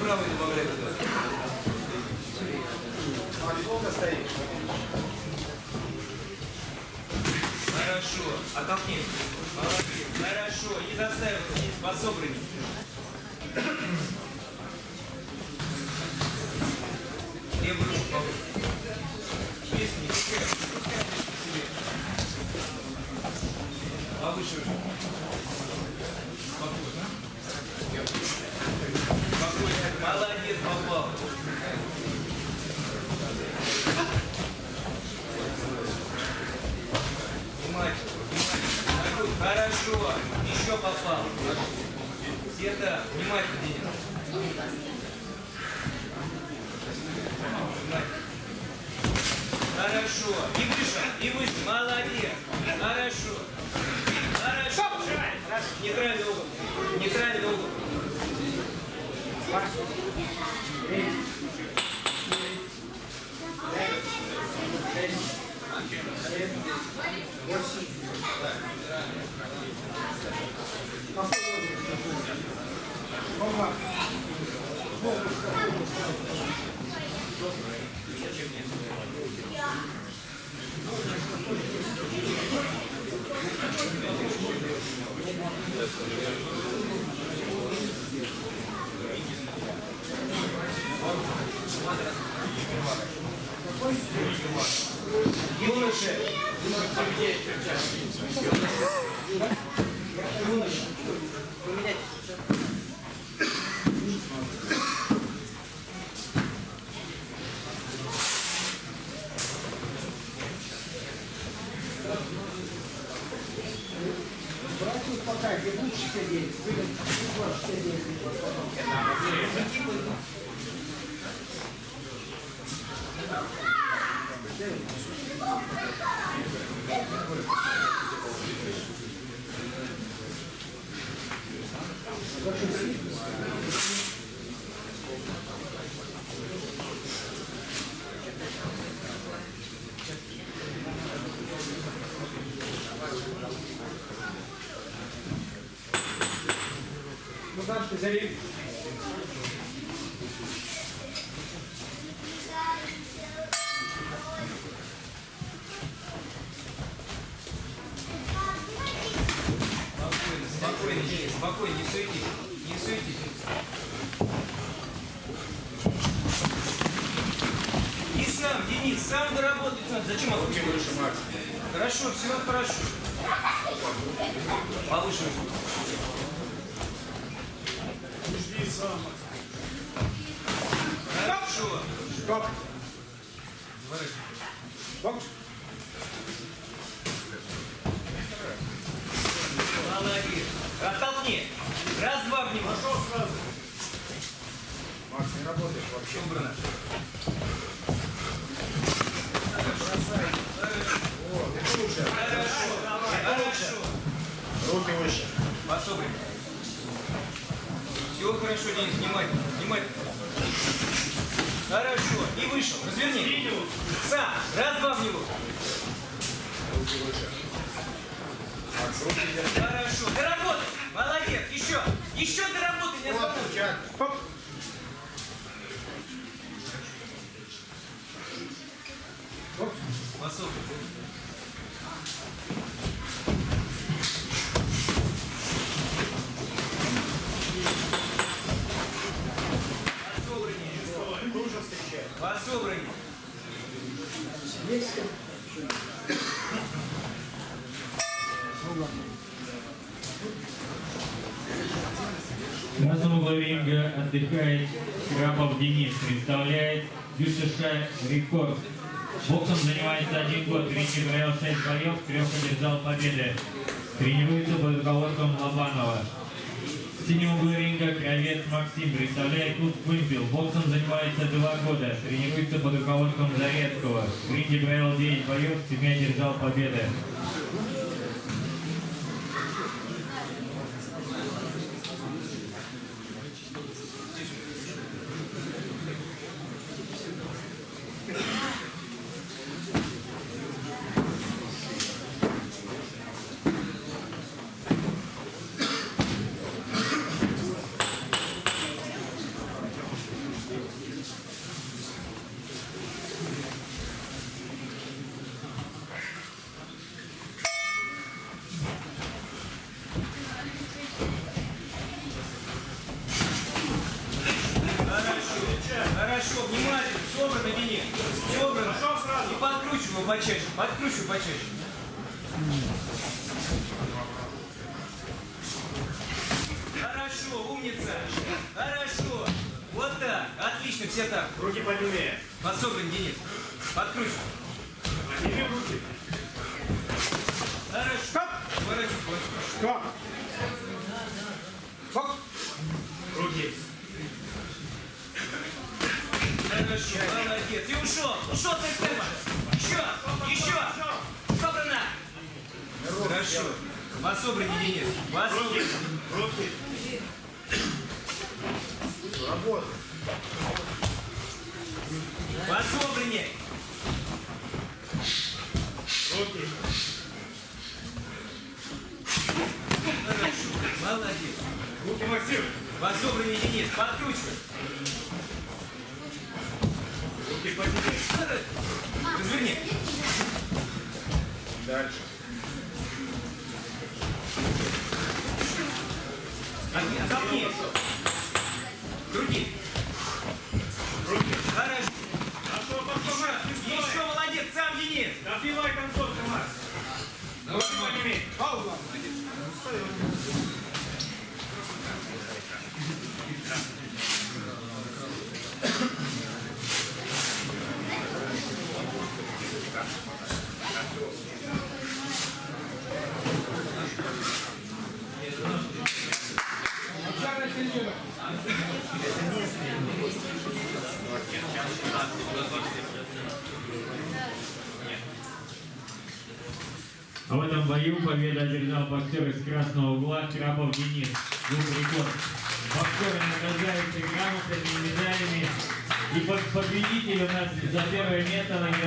правый добавляй туда. Долго стоишь? Хорошо. Оттолкни. Молодец. Хорошо. Не заставил. Пособранней. Левую руку повыше. Есть, не пускай. Пускай себе. Повыше уже. Спокойно. Спокойно. Молодец, попал. Внимательно. Хорошо. Еще попал. Где-то внимательно, Денис. Хорошо. И выше, и выше. Молодец. Хорошо. Хорошо. Нейтральный угол. Нейтральный угол. Юноша. Юноша. Поменять. Братьев пока, где будет 69, выйдет 69. Ну, дальше зарей. Спокойно, Денис, спокойно, не суетись. Не суетись. И сам, Денис, сам доработать надо. Зачем отпустить? Хорошо, все хорошо. Повыше. Жди сам. Хорошо. Стоп. Стоп. Молодец. Оттолкни. Раз-два внимание. Пошел сразу. Макс, не работаешь вообще. Убрано. О, ты лучше. Хорошо. Руки выше. Пособрим. Все хорошо, Денис, внимательно. Внимательно. Хорошо. И вышел. Разверни. Сам. Раз-два в него. Руки выше. Макс, руки держи. Хорошо. Доработай. Молодец. Еще. Еще доработай. Не остановись. Стоп. Пособрим. Пособрание. В красном углу ринга отдыхает Крапов Денис, представляет ЮСШ рекорд. Боксом занимается 1 год, в ринге провел 6 боев, 3 одержал победы. Тренируется под руководством Лобанова. В синем углу ринга Кровец Максим, представляет клуб «Вымпел». Боксом занимается 2 года, тренируется под руководством Зарецкого. В ринге провел 9 боев, 7 одержал победы. Внимательно, собрано, Денис. Собрано. И подкручивай почаще. Подкручивай почаще. Хорошо, умница. Хорошо. Вот так. Отлично, все так. Руки подними. Подсобран, Денис. Подкручивай. Подними руки. Хорошо. Стоп. Поворачивай. Стоп. Стоп. Руки. Хорошо, молодец. И ушел. Ушел с экстрема. Еще. Собрано. Хорошо. Пособрани, Денис. Пособрани. Руки. Работай. Пособрани. Руки. Хорошо. Молодец. Руки, Максим. Пособрани, Денис. Подкручивай. Руки подними. Разверни. Дальше. Оттолкни. Крути. Руки. Хорошо. Хорошо, Еще молодец, сам Денис. Допивай концовку, Макс. Руки подними. Пауза. А в этом бою победу одержал боксер из красного угла Крапов Денис. Двух рекорд. Боксеры награждаются грамотами и медалями. И победитель у нас за первое место